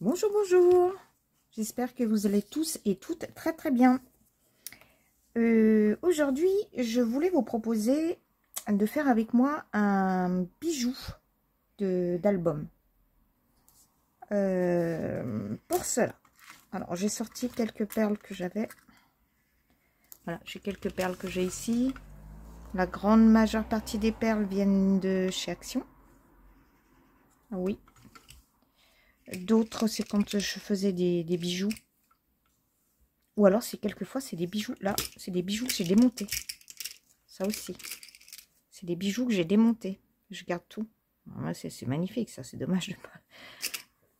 Bonjour, bonjour. J'espère que vous allez tous et toutes très très bien. Aujourd'hui, je voulais vous proposer de faire avec moi un bijou d'album. Pour cela, alors j'ai sorti quelques perles que j'avais. Voilà, j'ai quelques perles que j'ai ici. La grande majeure partie des perles viennent de chez Action. Oui. D'autres, c'est quand je faisais des bijoux. Ou alors, c'est quelquefois, c'est des bijoux. Là, c'est des bijoux que j'ai démontés. Ça aussi. C'est des bijoux que j'ai démontés. Je garde tout. C'est magnifique, ça. C'est dommage de pas...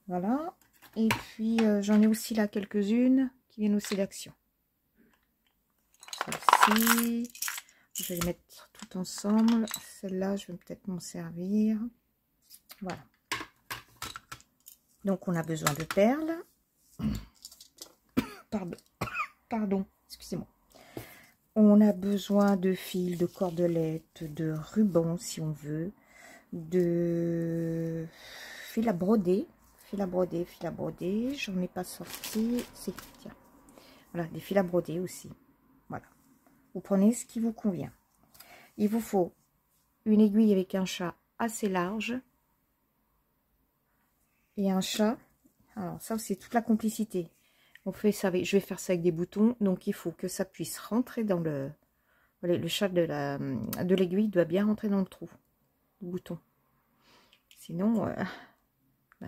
Voilà. Et puis, j'en ai aussi là quelques-unes qui viennent aussi d'Action. Celle-ci. Je vais les mettre tout ensemble. Celle-là, je vais peut-être m'en servir. Voilà. Donc, on a besoin de perles. Pardon, excusez-moi. On a besoin de fils, de cordelettes, de rubans si on veut, de fil à broder, j'en ai pas sorti, c'est tiens, voilà, des fils à broder aussi, voilà. Vous prenez ce qui vous convient. Il vous faut une aiguille avec un chat assez large et un chat, alors ça c'est toute la complicité. On fait ça avec, je vais faire ça avec des boutons, donc il faut que ça puisse rentrer dans le... Le chat de l'aiguille doit bien rentrer dans le trou, le bouton. Sinon,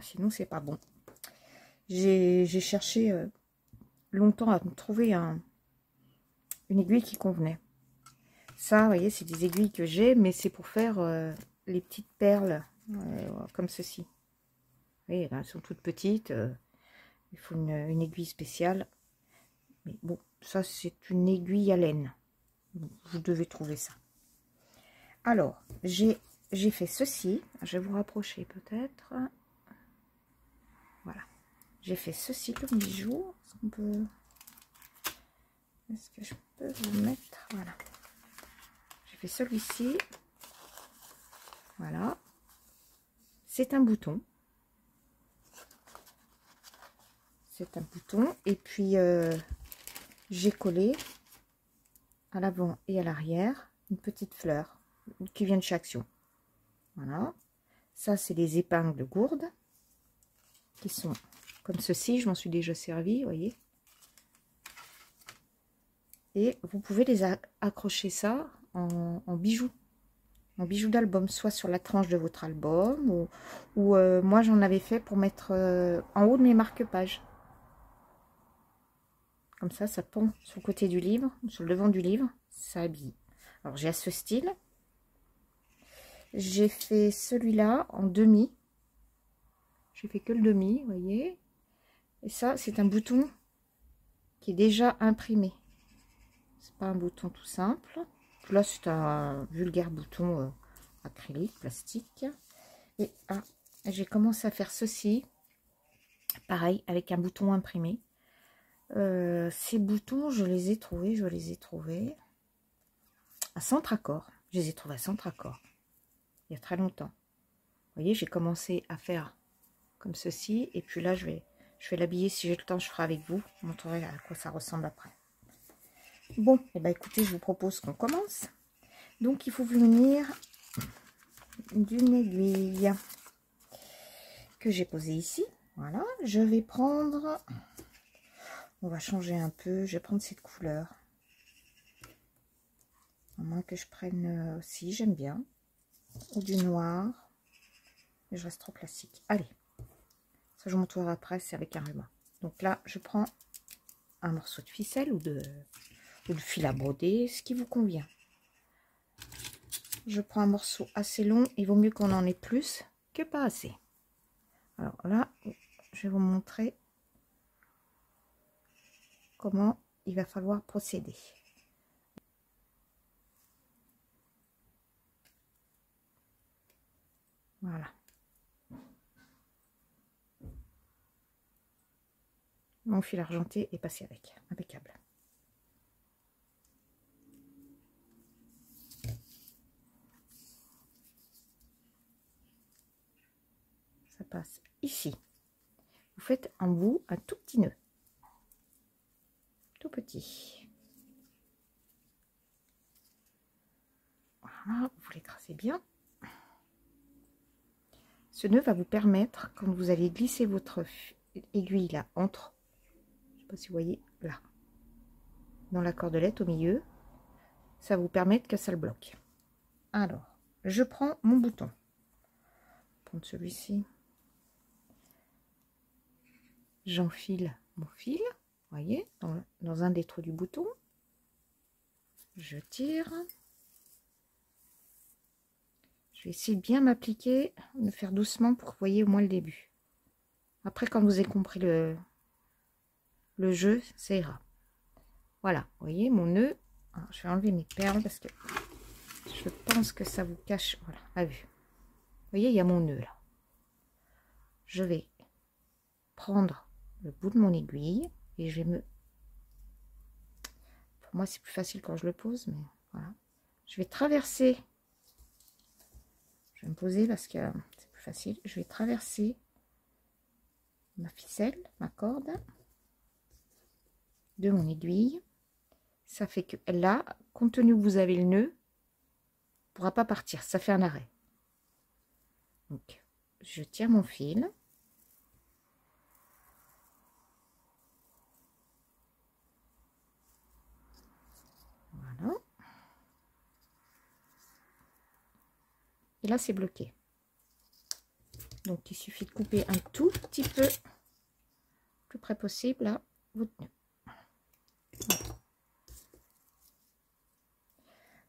sinon c'est pas bon. J'ai cherché longtemps à me trouver une aiguille qui convenait. Ça, vous voyez, c'est des aiguilles que j'ai, mais c'est pour faire les petites perles comme ceci. Vous voyez, là, elles sont toutes petites. Il faut une aiguille spéciale. Mais bon, ça, c'est une aiguille à laine. Vous devez trouver ça. Alors, j'ai fait ceci. Je vais vous rapprocher peut-être. Voilà. J'ai fait ceci comme bijou. Est-ce que je peux vous mettre? Voilà. J'ai fait celui-ci. Voilà. C'est un bouton. C'est un bouton. Et puis, j'ai collé à l'avant et à l'arrière une petite fleur qui vient de chez Action. Voilà. Ça, c'est des épingles de gourde qui sont comme ceci. Je m'en suis déjà servi, vous voyez. Et vous pouvez les accrocher ça en bijoux. En bijoux d'album, soit sur la tranche de votre album, ou moi j'en avais fait pour mettre en haut de mes marque-pages. Comme ça pend sur le côté du livre, sur le devant du livre, ça habille. Alors j'ai à ce style. J'ai fait celui-là en demi. J'ai fait que le demi, vous voyez. Et ça, c'est un bouton qui est déjà imprimé. C'est pas un bouton tout simple. Là, c'est un vulgaire bouton acrylique, plastique. Et j'ai commencé à faire ceci. Pareil, avec un bouton imprimé. Ces boutons, je les ai trouvés à Centre-Accord. Je les ai trouvés à Centre-Accord. Il y a très longtemps. Vous voyez, j'ai commencé à faire comme ceci. Et puis là, je vais l'habiller. Si j'ai le temps, je ferai avec vous. Je vous montrerai à quoi ça ressemble après. Bon, et ben écoutez, je vous propose qu'on commence. Donc, il faut venir d'une aiguille que j'ai posée ici. Voilà, je vais prendre... On va changer un peu. Je vais prendre cette couleur. À moins que je prenne aussi, j'aime bien. Ou du noir. Mais je reste trop classique. Allez. Ça, je vous montrerai après, c'est avec un ruban. Donc là, je prends un morceau de ficelle ou de fil à broder, ce qui vous convient. Je prends un morceau assez long. Il vaut mieux qu'on en ait plus que pas assez. Alors là, je vais vous montrer comment il va falloir procéder. Voilà. Mon fil argenté est passé avec. Impeccable. Ça passe ici. vous faites en bout un tout petit nœud. Tout petit. Voilà, vous l'écrasez bien. Ce nœud va vous permettre, quand vous allez glisser votre aiguille là, entre, je sais pas si vous voyez, là, dans la cordelette au milieu, ça va vous permettre que ça le bloque. Alors, je prends mon bouton. Prendre celui-ci. J'enfile mon fil, voyez, dans un des trous du bouton. Je tire. Je vais essayer de bien m'appliquer, de faire doucement pour que vous voyez au moins le début. Après, quand vous avez compris le jeu, ça ira. Voilà, vous voyez mon nœud. Alors, je vais enlever mes perles parce que je pense que ça vous cache. Voilà, à vue. Vous voyez, il y a mon nœud là. Je vais prendre le bout de mon aiguille et je vais me... Pour moi, c'est plus facile quand je le pose, mais voilà. Je vais traverser... Je vais me poser parce que c'est plus facile. Je vais traverser ma ficelle, ma corde de mon aiguille. Ça fait que là, compte tenu que vous avez le nœud, ne pourra pas partir. Ça fait un arrêt. Donc, je tire mon fil. Voilà. Et là, c'est bloqué. Donc, il suffit de couper un tout petit peu plus près possible là, votre nœud. Voilà.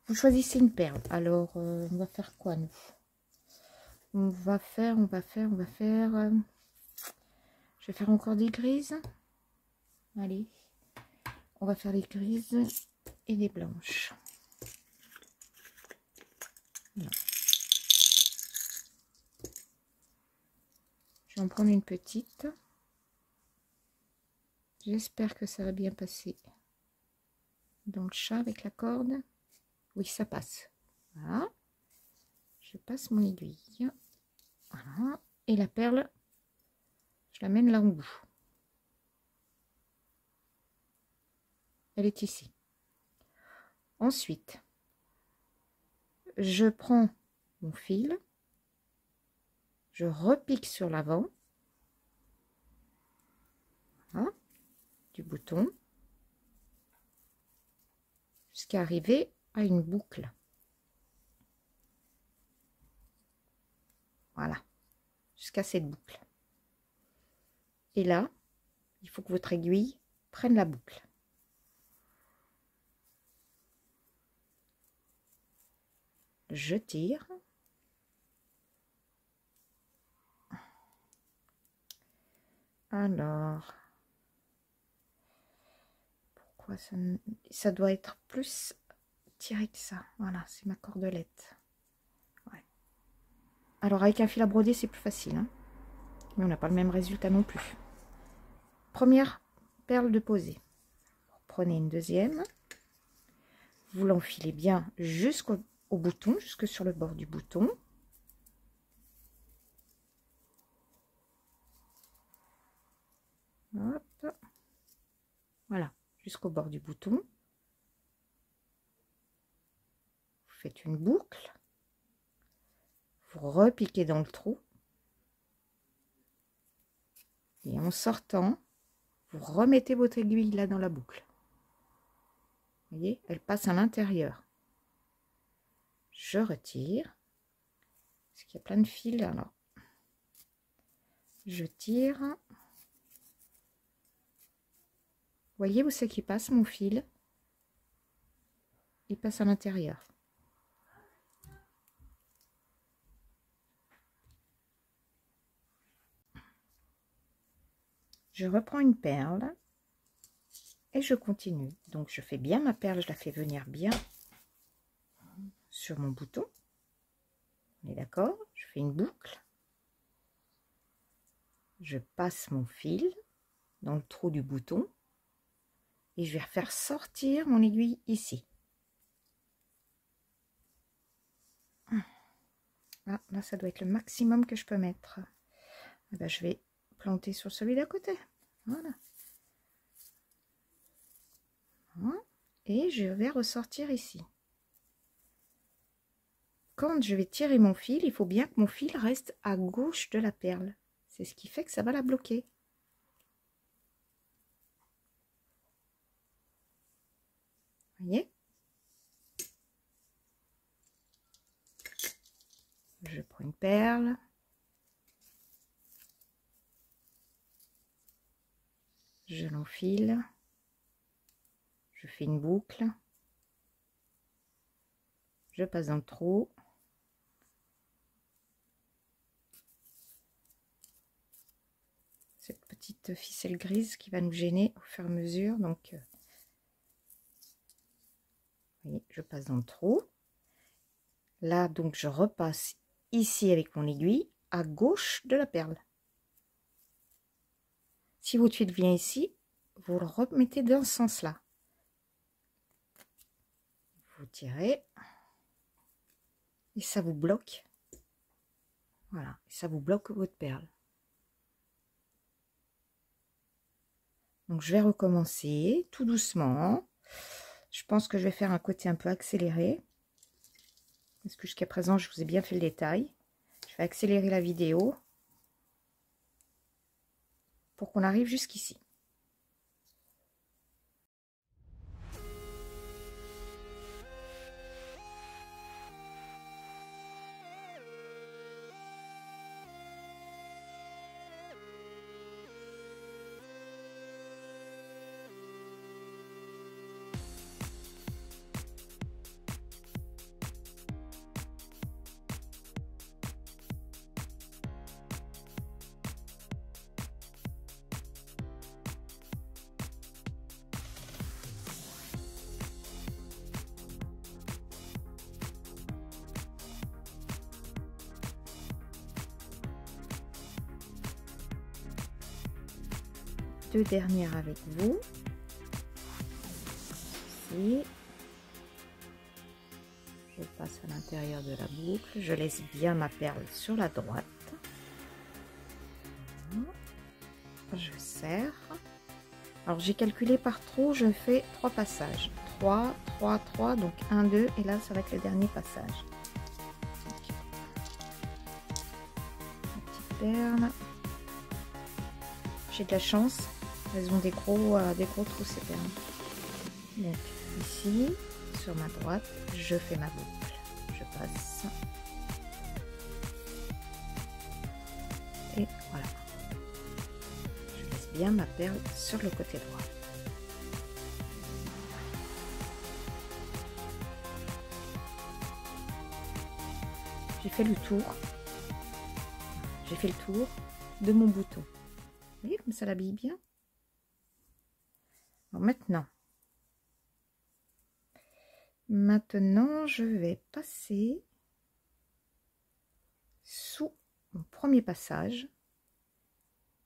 Vous choisissez une perle. Alors, on va faire quoi, nous? On va faire... Je vais faire encore des grises. Allez. On va faire des grises et des blanches. Voilà. Je vais en prendre une petite. J'espère que ça va bien passer dans le chat avec la corde. Oui, ça passe. Voilà. Je passe mon aiguille. Voilà. Et la perle, je la mène là au bout. Elle est ici. Ensuite, je prends mon fil. Je repique sur l'avant. Voilà. Du bouton. Jusqu'à arriver à une boucle. Voilà. Jusqu'à cette boucle. Et là, il faut que votre aiguille prenne la boucle. Je tire. Alors, pourquoi ça doit être plus tiré que ça? Voilà, c'est ma cordelette. Ouais. Alors, avec un fil à broder, c'est plus facile, hein, mais on n'a pas le même résultat non plus. Première perle de posée. Prenez une deuxième. Vous l'enfilez bien jusqu'au bouton, jusque sur le bord du bouton. Hop. Voilà, jusqu'au bord du bouton. Vous faites une boucle. Vous repiquez dans le trou. Et en sortant, vous remettez votre aiguille là dans la boucle. Vous voyez, elle passe à l'intérieur. Je retire. Parce qu'il y a plein de fils, alors. Je tire. Voyez où c'est qu'il passe mon fil? Il passe à l'intérieur. Je reprends une perle et je continue. Donc je fais bien ma perle, je la fais venir bien sur mon bouton. On est d'accord? Je fais une boucle. Je passe mon fil dans le trou du bouton et je vais faire sortir mon aiguille ici. Ah, là ça doit être le maximum que je peux mettre. Eh ben, je vais planter sur celui d'à côté. Voilà. Et je vais ressortir ici. Quand je vais tirer mon fil, il faut bien que mon fil reste à gauche de la perle. C'est ce qui fait que ça va la bloquer. Vous voyez? Je prends une perle. Je l'enfile. Je fais une boucle. Je passe dans le trou. Cette petite ficelle grise qui va nous gêner au fur et à mesure. Donc, vous voyez, je passe dans le trou. Là, donc, je repasse ici avec mon aiguille à gauche de la perle. Si votre fil vient ici, vous le remettez dans ce sens-là. Vous tirez et ça vous bloque. Voilà, ça vous bloque votre perle. Donc je vais recommencer tout doucement. Je pense que je vais faire un côté un peu accéléré. Parce que jusqu'à présent, je vous ai bien fait le détail. Je vais accélérer la vidéo pour qu'on arrive jusqu'ici. Deux dernières avec vous. Ici. Je passe à l'intérieur de la boucle. Je laisse bien ma perle sur la droite. Je serre. Alors j'ai calculé par trou, je fais 3 passages. 3, 3, 3, donc 1, 2, et là ça va être le dernier passage. Petite perle. J'ai de la chance. Elles ont des gros trous ces perles. Donc ici, sur ma droite, je fais ma boucle. Je passe. Et voilà. Je laisse bien ma perle sur le côté droit. J'ai fait le tour. J'ai fait le tour de mon bouton. Vous voyez comme ça l'habille bien. Alors maintenant, je vais passer sous mon premier passage.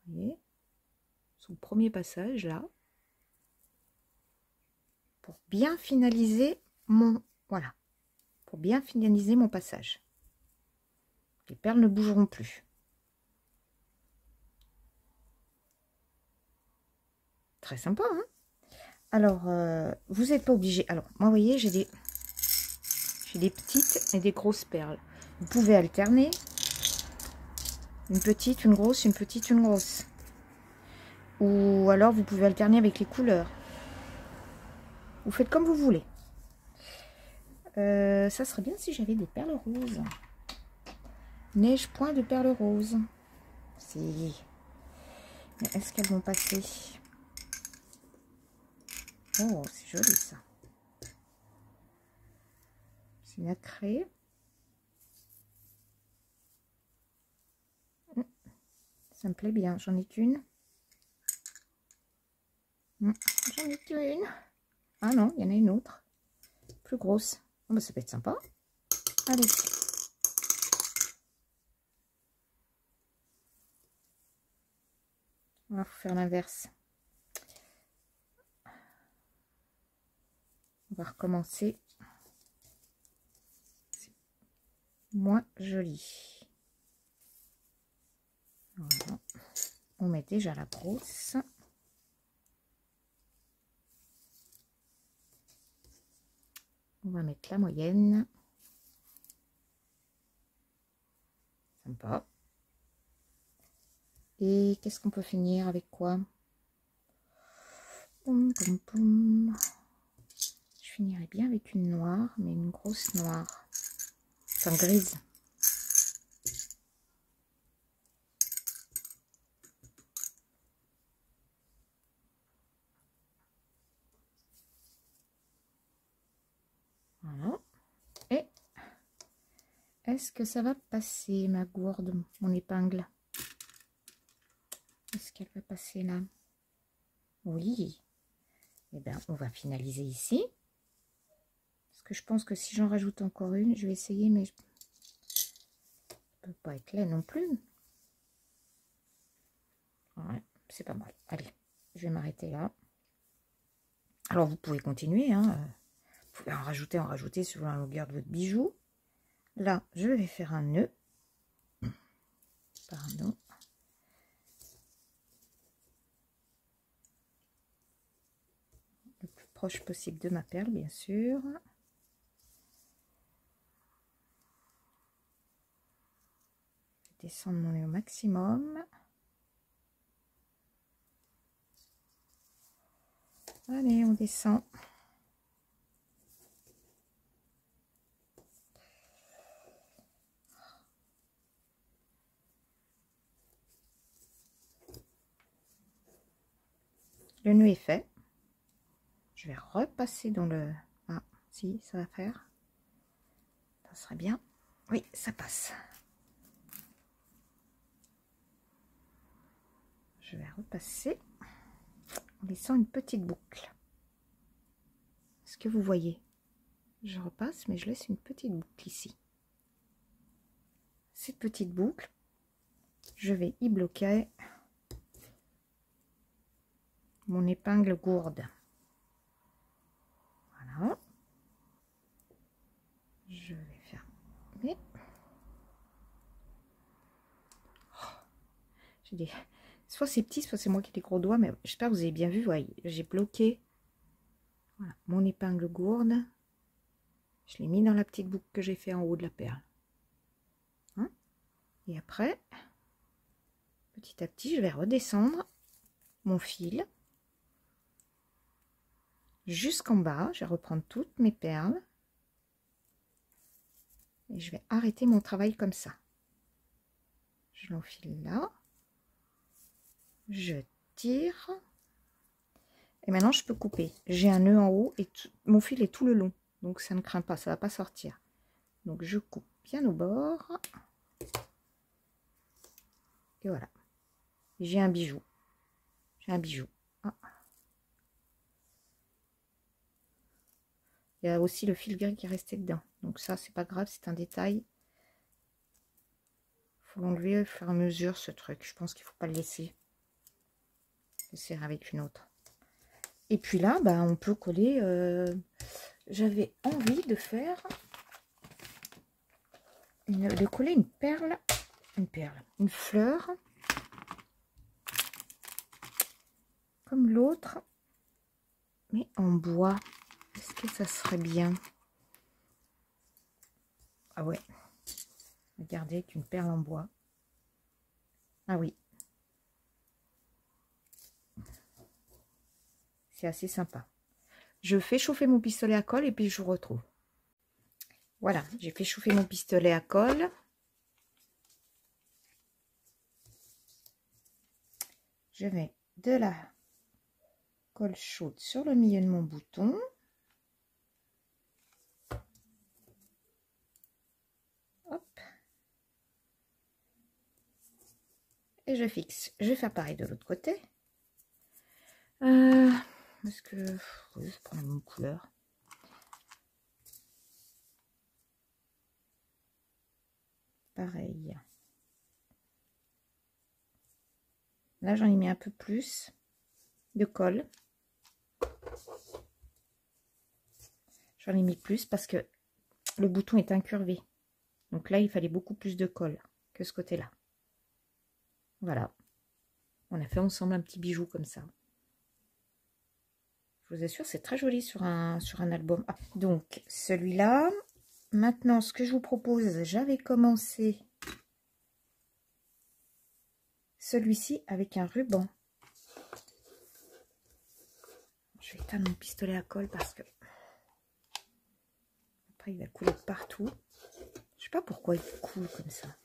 Vous voyez, sous le premier passage là, pour bien finaliser mon pour bien finaliser mon passage. Les perles ne bougeront plus. Très sympa, hein? Alors, vous n'êtes pas obligé. Alors, moi, vous voyez, j'ai des petites et des grosses perles. Vous pouvez alterner. Une petite, une grosse, une petite, une grosse. Ou alors, vous pouvez alterner avec les couleurs. Vous faites comme vous voulez. Ça serait bien si j'avais des perles roses. Neige point de perles roses. Si. Mais est-ce qu'elles vont passer? Oh, c'est joli ça. C'est nacré. Ça me plaît bien. J'en ai qu'une. J'en ai qu'une. Ah non, il y en a une autre. Plus grosse. Oh, bah, ça peut être sympa. Allez. On va faire l'inverse. On va recommencer. C'est moins joli. Voilà. on met déjà la brosse. On va mettre la moyenne. Sympa. Et qu'est-ce qu'on peut finir avec quoi? Poum, poum, poum. Je finirai bien avec une noire, mais une grosse noire. Enfin grise. Voilà. Et est-ce que ça va passer, ma gourde, mon épingle? Est-ce qu'elle va passer là? Oui. Eh bien, on va finaliser ici. Parce que je pense que si j'en rajoute encore une, je vais essayer, mais je ne peux pas être là non plus. Ouais, c'est pas mal. Allez, je vais m'arrêter là. Alors, vous pouvez continuer, hein. Vous pouvez en rajouter selon la longueur de votre bijou. Là, je vais faire un nœud. Pardon. Le plus proche possible de ma perle, bien sûr. Je vais descendre mon nœud au maximum. Allez, on descend. Le nœud est fait. Je vais repasser dans le... Ah, si, ça va faire. Ça serait bien. Oui, ça passe. Je vais repasser en laissant une petite boucle. Est-ce que vous voyez? Je repasse, mais je laisse une petite boucle ici. Cette petite boucle, je vais y bloquer mon épingle gourde. Voilà. Je vais fermer. Oh, j'ai des... Soit c'est petit, soit c'est moi qui ai des gros doigts, mais j'espère que vous avez bien vu. Voyez, j'ai bloqué, voilà, mon épingle gourde. Je l'ai mis dans la petite boucle que j'ai fait en haut de la perle. Hein? Et après, petit à petit, je vais redescendre mon fil jusqu'en bas. Je vais reprendre toutes mes perles. Et je vais arrêter mon travail comme ça. Je l'enfile là. Je tire. Et maintenant, je peux couper. J'ai un nœud en haut et mon fil est tout le long. Donc, ça ne craint pas, ça ne va pas sortir. Donc, je coupe bien au bord. Et voilà. J'ai un bijou. J'ai un bijou. Ah. Il y a aussi le fil gris qui est resté dedans. Donc, ça, c'est pas grave, c'est un détail. Il faut l'enlever au fur et à mesure, ce truc. Je pense qu'il ne faut pas le laisser. Laisser avec une autre. Et puis là, bah, on peut coller... J'avais envie de faire... de coller une perle, une fleur, comme l'autre, mais en bois. Est-ce que ça serait bien? Ah ouais, regardez, avec une perle en bois. Ah oui, c'est assez sympa. Je fais chauffer mon pistolet à colle et puis je vous retrouve. Voilà, j'ai fait chauffer mon pistolet à colle. Je mets de la colle chaude sur le milieu de mon bouton. Hop. Et je fixe. Je vais faire pareil de l'autre côté. Parce que oui, je prends la même couleur. Pareil. Là, j'en ai mis un peu plus de colle. J'en ai mis plus parce que le bouton est incurvé. Donc là, il fallait beaucoup plus de colle que ce côté-là. Voilà. On a fait ensemble un petit bijou comme ça. Je vous assure, c'est très joli sur un album. Ah, donc, celui-là. Maintenant, ce que je vous propose, j'avais commencé celui-ci avec un ruban. Je vais éteindre mon pistolet à colle parce que après, il va couler partout. Je sais pas pourquoi il coule comme ça.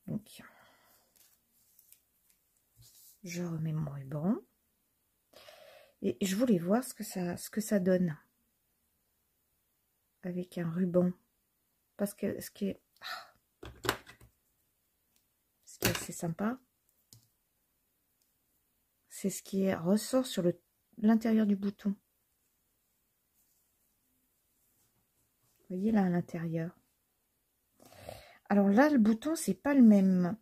Donc, je remets mon ruban. Et je voulais voir ce que ça donne avec un ruban. Parce que ce qui est assez sympa, c'est ce qui ressort sur l'intérieur du bouton. Vous voyez là à l'intérieur. Alors là, le bouton, c'est pas le même.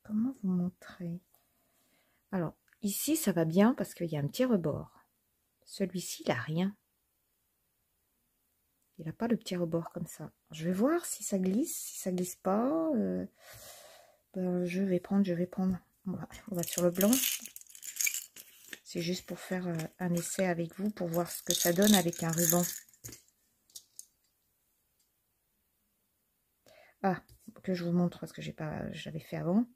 Comment vous montrer? Alors, ici, ça va bien parce qu'il y a un petit rebord. Celui-ci, il n'a rien. Il n'a pas le petit rebord comme ça. Je vais voir si ça glisse. Si ça glisse pas, ben, je vais prendre. On va sur le blanc. C'est juste pour faire un essai avec vous, pour voir ce que ça donne avec un ruban. Ah, que je vous montre parce que j'avais fait avant.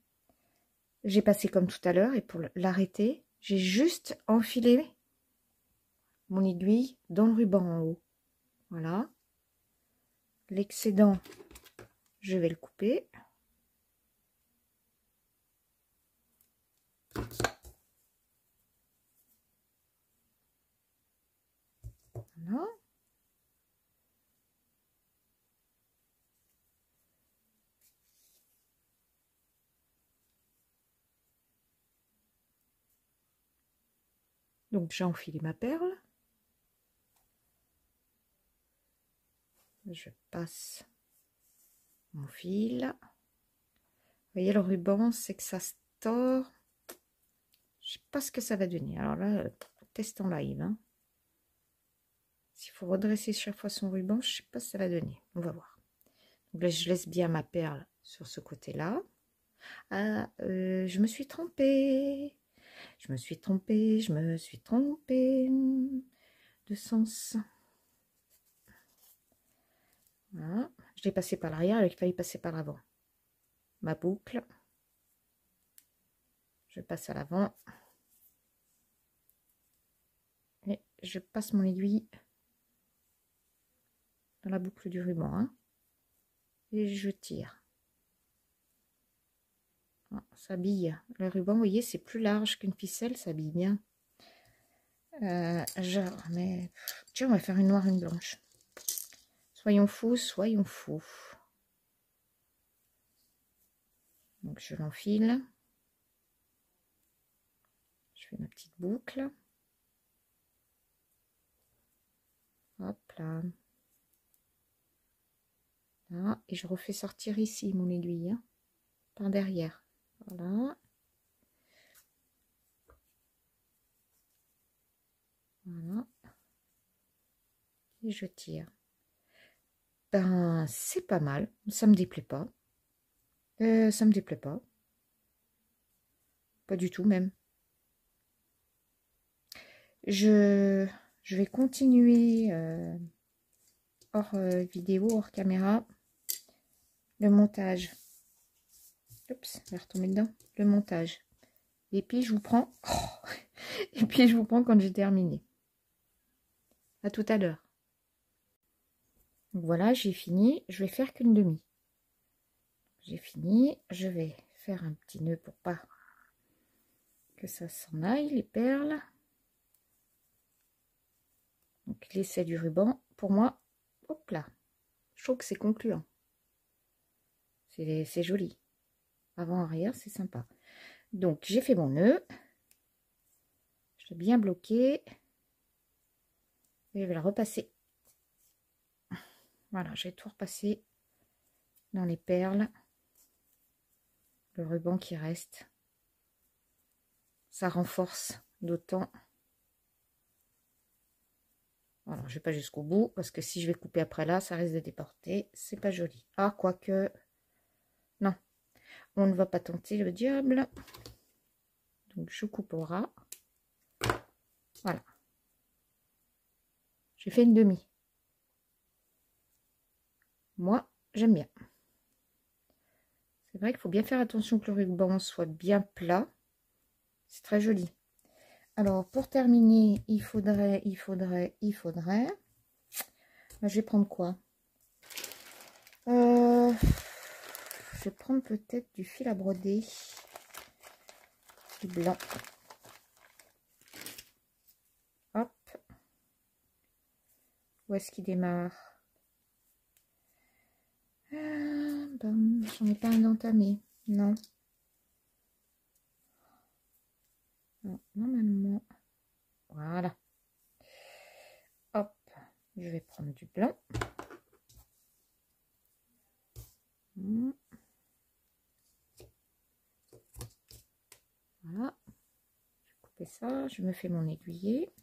J'ai passé comme tout à l'heure et pour l'arrêter, j'ai juste enfilé mon aiguille dans le ruban en haut. Voilà. L'excédent, je vais le couper. Voilà. Donc j'ai enfilé ma perle. Je passe mon fil. Vous voyez le ruban, c'est que ça se tord. Je sais pas ce que ça va donner. Alors là, test en live. Hein. S'il faut redresser chaque fois son ruban, je sais pas ce que ça va donner. On va voir. Donc là, je laisse bien ma perle sur ce côté-là. Ah, je me suis trompée. Je me suis trompée de sens. Voilà. Je l'ai passé par l'arrière, il fallait passer par l'avant. Ma boucle. Je passe à l'avant. Et je passe mon aiguille dans la boucle du ruban. Hein, et je tire. Ah, ça bille. Le ruban, vous voyez, c'est plus large qu'une ficelle, ça bille bien. Je remets... Tiens, on va faire une noire, une blanche. Soyons fous, soyons fous. Donc je l'enfile. Je fais ma petite boucle. Hop là. Là. Et je refais sortir ici mon aiguille. Hein, par derrière. Voilà. Voilà. Et je tire. Ben, c'est pas mal. Ça me déplaît pas. Ça me déplaît pas. Pas du tout même. Je vais continuer hors vidéo, hors caméra, le montage. Oups, je vais retomber dedans. Le montage. Et puis je vous prends. Et puis je vous prends quand j'ai terminé. À tout à l'heure. Voilà, j'ai fini. Je vais faire qu'une demi. J'ai fini. Je vais faire un petit nœud pour pas que ça s'en aille, les perles. Donc l'essai du ruban, pour moi, hop là, je trouve que c'est concluant. C'est joli. Avant, arrière, c'est sympa. Donc j'ai fait mon nœud. Je l'ai bien bloqué. Et je vais le repasser. Voilà, j'ai tout repassé dans les perles. Le ruban qui reste. Ça renforce d'autant. Voilà, je vais pas jusqu'au bout parce que si je vais couper après là, ça risque de déporter. C'est pas joli. Ah, quoique. Non. On ne va pas tenter le diable. Donc je coupe au ras. Voilà. J'ai fait une demi. Moi, j'aime bien. C'est vrai qu'il faut bien faire attention que le ruban soit bien plat. C'est très joli. Alors, pour terminer, il faudrait... Je vais prendre quoi? Je vais prendre peut-être du fil à broder. Du blanc. Hop. Où est-ce qu'il démarre? J'en ai pas un entamé. Non. Non, normalement. Voilà. Hop. Je vais prendre du blanc. Voilà. Je vais couper ça. Je me fais mon aiguiller.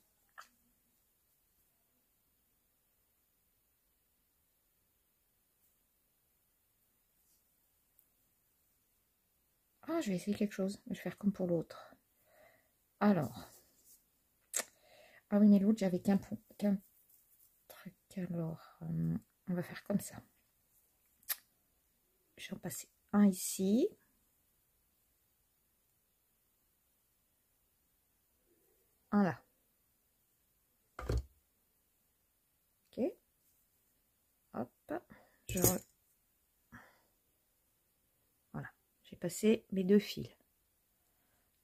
Ah, je vais essayer quelque chose. Je vais faire comme pour l'autre. Alors. Ah oui, mais l'autre, j'avais qu'un truc. Alors, on va faire comme ça. Je vais en passer un ici. Un là. Ok. Hop. Voilà. J'ai passé mes deux fils.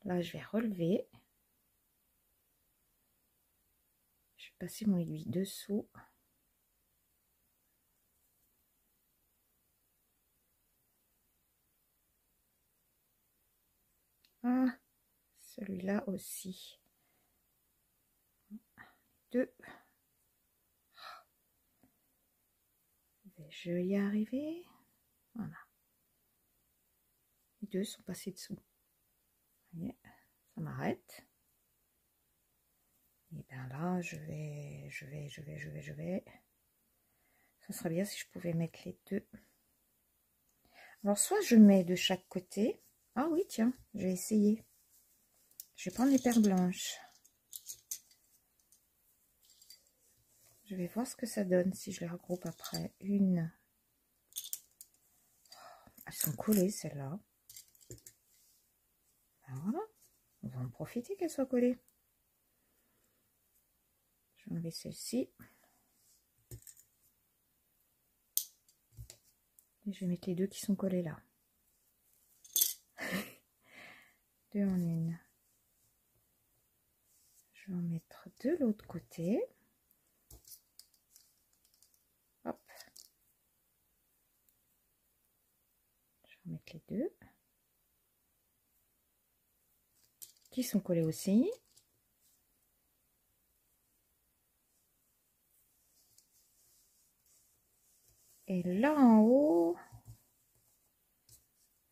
Là, je vais relever. Je vais passer mon aiguille dessous. Ah, celui-là aussi. Deux. Je vais y arriver. Voilà. Les deux sont passés dessous. Vous voyez, ça m'arrête. Et bien là, je vais. Ça serait bien si je pouvais mettre les deux. Alors, soit je mets de chaque côté. Ah oui, tiens, je vais essayer. Je vais prendre les perles blanches. Je vais voir ce que ça donne si je les regroupe après. Une. Elles sont collées, celles-là. Ben voilà. On va en profiter qu'elles soient collées. Je vais enlever celle-ci. Et je vais mettre les deux qui sont collés là. Deux en une. Je vais en mettre de l'autre côté. Hop. Je vais en mettre les deux. Qui sont collés aussi. Et là en haut,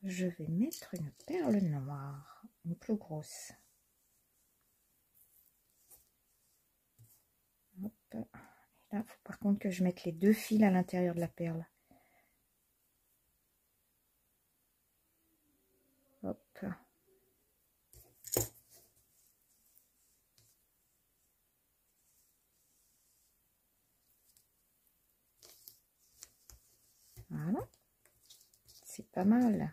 je vais mettre une perle noire, une plus grosse. Hop. Et là, il faut par contre que je mette les deux fils à l'intérieur de la perle. Hop. Voilà. C'est pas mal.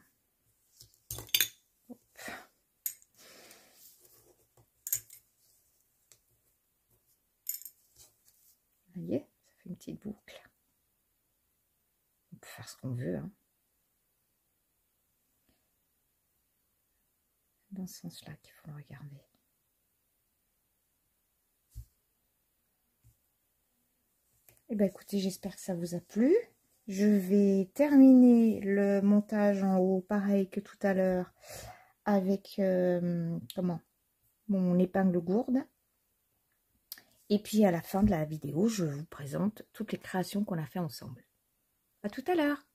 Hop. Vous voyez, ça fait une petite boucle. On peut faire ce qu'on veut. Hein. Dans ce sens-là qu'il faut le regarder. Eh bien, écoutez, j'espère que ça vous a plu. Je vais terminer le montage en haut, pareil que tout à l'heure, avec mon épingle gourde. Et puis, à la fin de la vidéo, je vous présente toutes les créations qu'on a fait ensemble. À tout à l'heure.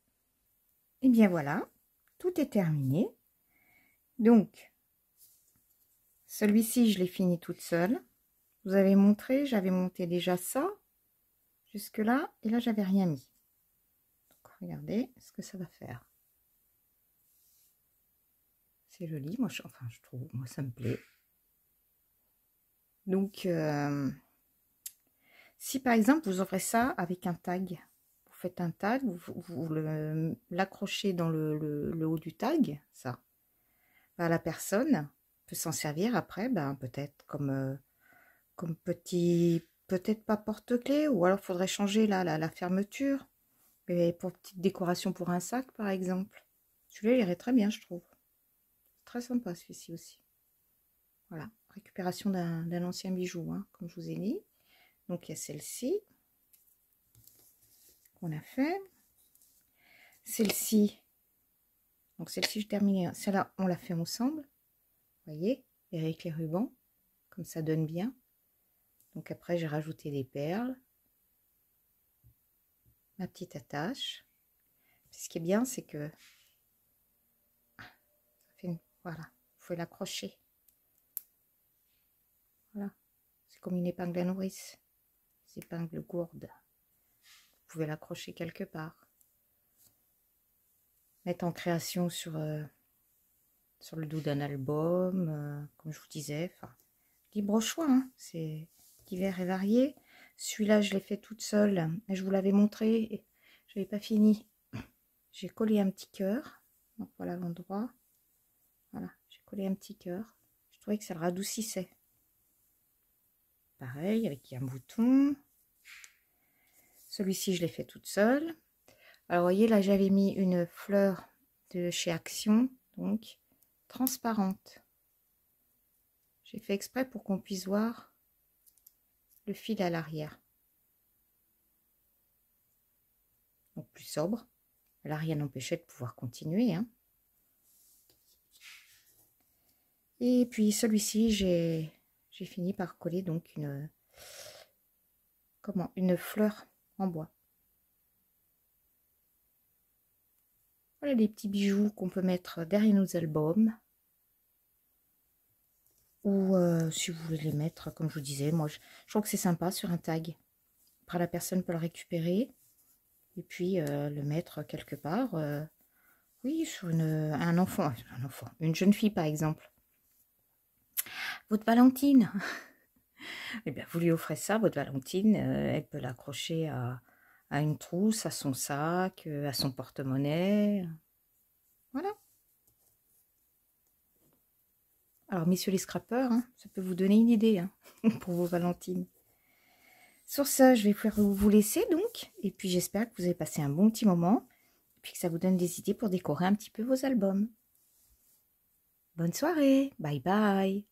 Et bien voilà, tout est terminé. Donc, celui-ci, je l'ai fini toute seule. Vous avez montré, j'avais monté déjà ça. Jusque-là, et là, j'avais rien mis. Donc, regardez ce que ça va faire. C'est joli, moi, enfin, je trouve, moi, ça me plaît. Donc, si par exemple, vous offrez ça avec un tag, vous faites un tag, vous l'accrochez dans le haut du tag, ça, bah, la personne peut s'en servir après, ben, peut-être comme petit, peut-être pas porte-clés, ou alors faudrait changer la fermeture, mais pour petite décoration pour un sac, par exemple. Celui-là, il irait très bien, je trouve. Très sympa, celui-ci aussi. Voilà, récupération d'un ancien bijou, hein, comme je vous ai dit. Donc, il y a celle-ci qu'on a fait. Celle-ci, donc celle-ci, je termine. Celle-là, on l'a fait ensemble. Vous voyez, et avec les rubans, comme ça donne bien. Donc après, j'ai rajouté des perles. Ma petite attache. Ce qui est bien, c'est que ça fait voilà, il faut l'accrocher. Voilà, c'est comme une épingle à nourrice, une épingle gourde. Vous pouvez l'accrocher quelque part. Mettre en création sur le dos d'un album, comme je vous disais. Enfin, libre choix, hein, c'est divers et varié. Celui-là, je l'ai fait toute seule. Je vous l'avais montré, je n'avais pas fini. J'ai collé un petit cœur. Donc voilà l'endroit. Voilà, j'ai collé un petit cœur. Je trouvais que ça le radoucissait. Pareil, avec un bouton. Celui-ci, je l'ai fait toute seule. Alors, vous voyez, là, j'avais mis une fleur de chez Action, donc transparente. J'ai fait exprès pour qu'on puisse voir le fil à l'arrière. Donc, plus sobre. Là, rien n'empêchait de pouvoir continuer, hein. Et puis, celui-ci, j'ai fini par coller donc une fleur en bois. Voilà les petits bijoux qu'on peut mettre derrière nos albums. Ou si vous voulez les mettre, comme je vous disais, moi je trouve que c'est sympa sur un tag. Après la personne peut le récupérer et puis le mettre quelque part. Oui, sur un enfant, une jeune fille par exemple. Votre Valentine, eh bien vous lui offrez ça, votre Valentine, elle peut l'accrocher à une trousse, à son sac, à son porte-monnaie. Voilà. Alors, messieurs les scrappeurs, hein, ça peut vous donner une idée hein, pour vos Valentines. Sur ça, je vais vous laisser donc. Et puis, j'espère que vous avez passé un bon petit moment. Et puis que ça vous donne des idées pour décorer un petit peu vos albums. Bonne soirée. Bye bye.